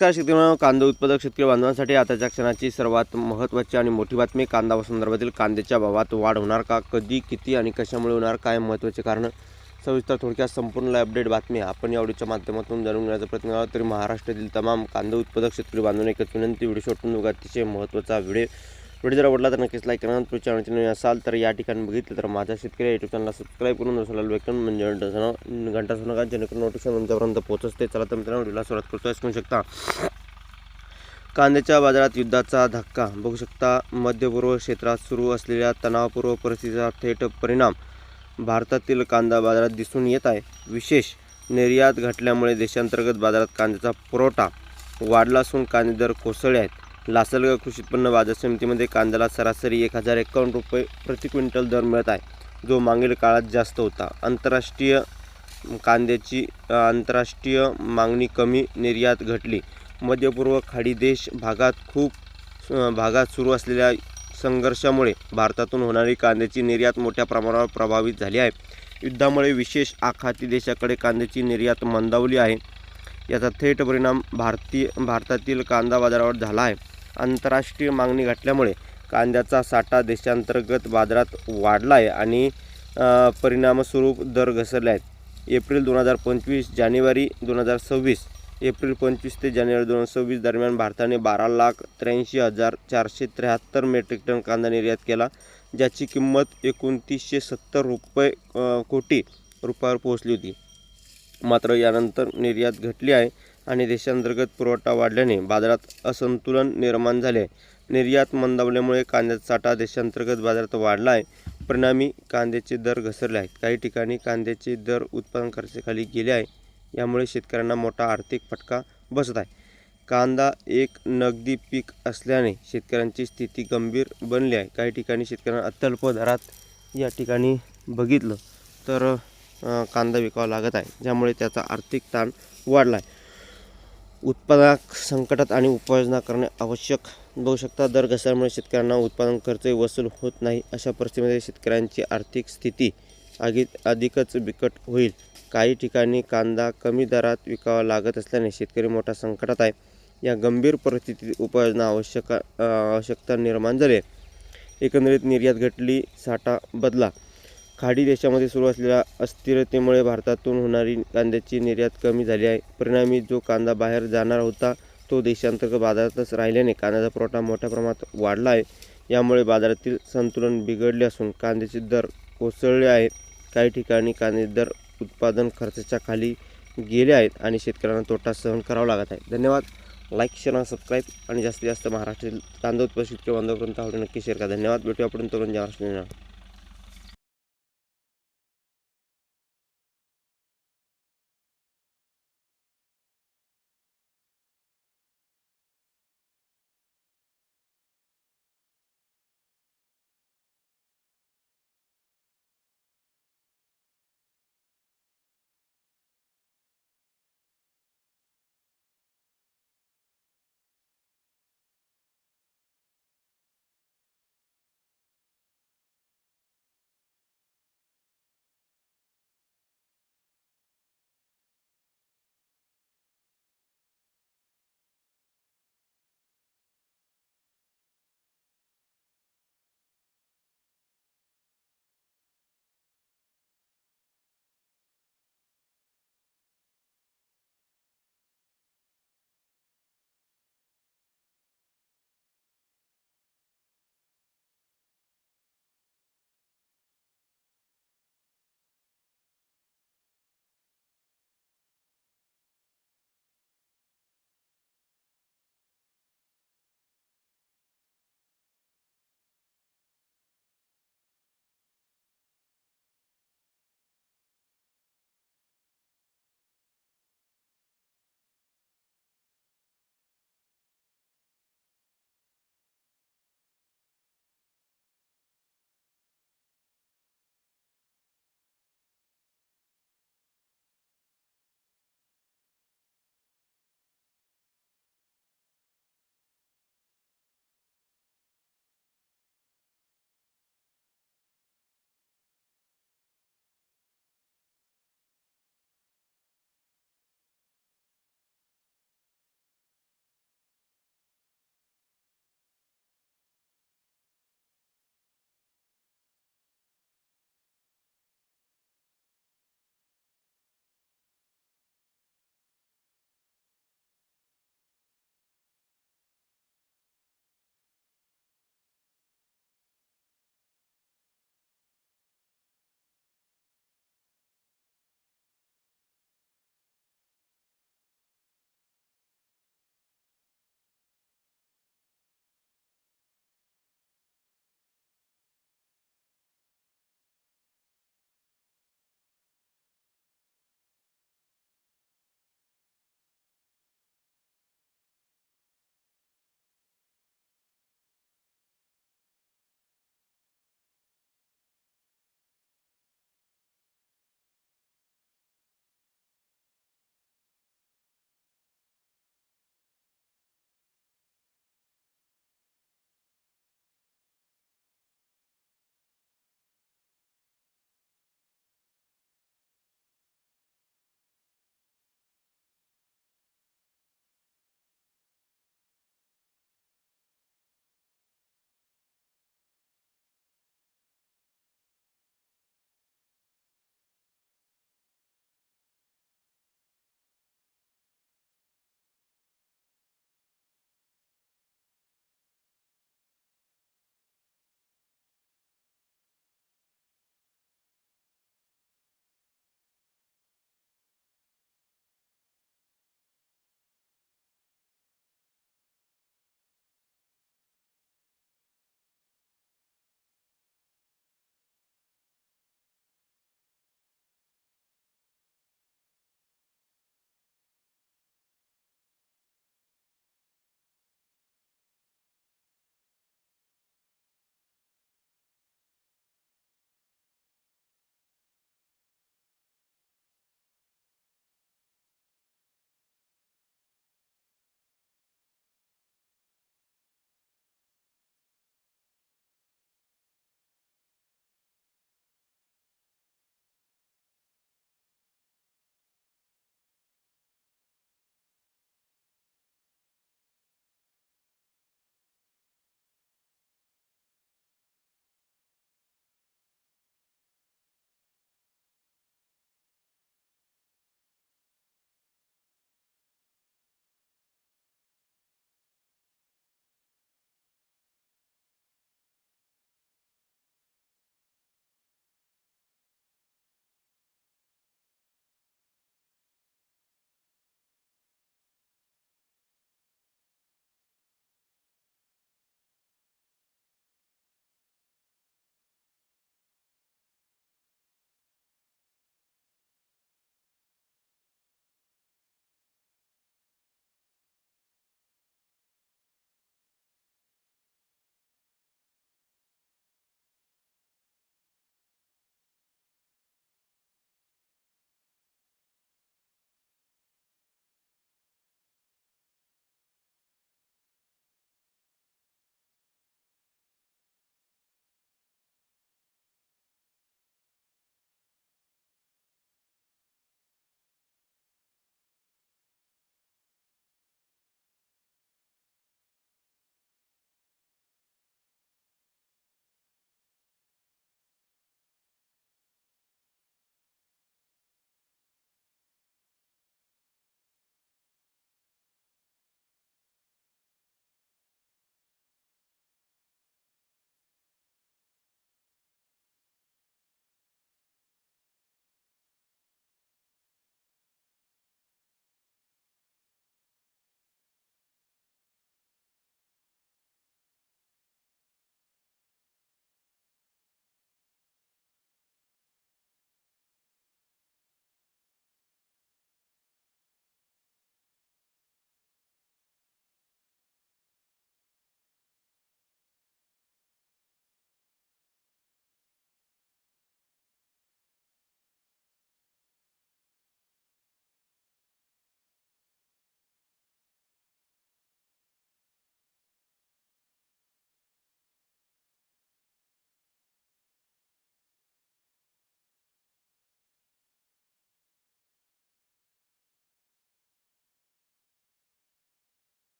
नमस्कार शेतकरी कांदा उत्पादक शेतकरी बांधवांसाठी आताच्या क्षणाची सर्वात महत्त्वाची आणि मोठी बातमी. कांदा संदर्भातील कांद्याच्या भावात वाढ होणार का, कधी, किती आणि कशामुळे होणार, काय महत्त्वाचे कारण, सविस्तर थोडक्यात संपूर्ण अपडेट बातमी आपण या व्हिडिओच्या माध्यमातून जाणून घेण्याचा प्रयत्न केला. तरी महाराष्ट्रातील तमाम कांदा उत्पादक शेतकरी बांधवांना एकच विनंती, व्हिडिओ शेवटून बघा, अतिशय महत्त्वाचा व्हिडिओ जर आवडला तर नक्कीच लाईक करा. तुमच्या चॅनलचे नवीन असाल तर या ठिकाणी बघितलं तर माझ्या शेतकरी यूट्यूब चॅनलला सबस्क्राईब करून दुसऱ्याला वेकन म्हणजे घंटा सुनका जेणेकरून नोटिफिकेशन तुमच्यापर्यंत पोहोचते. चला तर मित्रांनो व्हिडिओला सुरुवात करतो. समजू शकता कांद्याच्या बाजारात युद्धाचा धक्का बघू शकता. मध्यपूर्व क्षेत्रात सुरू असलेल्या तणावपूर्व परिस्थितीचा थेट परिणाम भारतातील कांदा बाजारात दिसून येत आहे. विशेष निर्यात घटल्यामुळे देशांतर्गत बाजारात कांद्याचा पुरवठा वाढला असून कांदे दर कोसळले आहेत. लासलगाव कृषी उत्पन्न बाजार समितीमध्ये कांद्याला सरासरी 1051 रुपये प्रति क्विंटल दर मिळत आहे, जो मागील काळात जास्त होता. आंतरराष्ट्रीय मागणी कमी, निर्यात घटली. मध्यपूर्व खाडी देश भागात सुरू असलेल्या संघर्षामुळे भारतातून होणारी कांद्याची निर्यात मोठ्या प्रमाणावर प्रभावित झाली आहे. युद्धामुळे विशेष आखाती देशाकडे कांद्याची निर्यात मंदावली आहे. याचा थेट परिणाम भारतातील कांदा बाजारावर झाला आहे. आंतरराष्ट्रीय मागणी घटल्यामुळे कांद्याचा साठा देशांतर्गत बाजारात वाढला आहे आणि परिणामस्वरूप दर घसरले आहेत. एप्रिल 2025 जानेवारी 2026 एप्रिल 25 ते जानेवारी 2026 दरम्यान भारताने 12,83,473 मेट्रिक टन कांदा निर्यात केला, ज्याची किंमत 2970 कोटी रुपयावर पोहोचली होती. मात्र यानंतर निर्यात घटली आहे आणि देशांतर्गत पुरवठा वाढल्याने बाजारात असंतुलन निर्माण झाले. निर्यात मंदावल्यामुळे कांद्याचा साठा देशांतर्गत बाजारात वाढला आहे. परिणामी कांद्याचे दर घसरले आहेत. काही ठिकाणी कांद्याचे दर उत्पादन खर्चाखाली गेले आहे. यामुळे शेतकऱ्यांना मोठा आर्थिक फटका बसत आहे. कांदा एक नगदी पीक असल्याने शेतकऱ्यांची स्थिती गंभीर बनली आहे. काही ठिकाणी शेतकऱ्यांना अत्यल्प दरात या ठिकाणी बघितलं तर कांदा विकावा लागत आहे, ज्यामुळे त्याचा आर्थिक ताण वाढला आहे. उत्पादक संकटात आणि उपाययोजना करणे आवश्यक बघू शकता. दर घसरल्यामुळे शेतकऱ्यांना उत्पादन खर्च वसूल होत नाही. अशा परिस्थितीमध्ये शेतकऱ्यांची आर्थिक स्थिती अधिकच बिकट होईल. काही ठिकाणी कांदा कमी दरात विकावा लागत असल्याने शेतकरी मोठ्या संकटात आहे. या गंभीर परिस्थितीत उपाययोजना आवश्यकता निर्माण झाली. एकंदरीत निर्यात घटली, साठा बदला. खाडी देशामध्ये सुरू असलेल्या अस्थिरतेमुळे भारतातून होणारी कांद्याची निर्यात कमी झाली आहे. परिणामी जो कांदा बाहेर जाणार होता तो देशांतर्गत बाजारातच राहिल्याने कांद्याचा पुरवठा मोठ्या प्रमाणात वाढला आहे. यामुळे बाजारातील संतुलन बिघडले असून कांद्याचे दर कोसळले आहेत. काही ठिकाणी कांद्याचे दर उत्पादन खर्चाच्या खाली गेले आहेत आणि शेतकऱ्यांना तोटा सहन करावा लागत आहे. धन्यवाद. लाईक, शेअर, सबस्क्राईब आणि जास्तीत जास्त महाराष्ट्रातील कांदा उत्पादक शेतकरी बांधवांपर्यंत आवडे नक्की शेअर करा. धन्यवाद. भेटूया आपण तरुण महाराष्ट्र.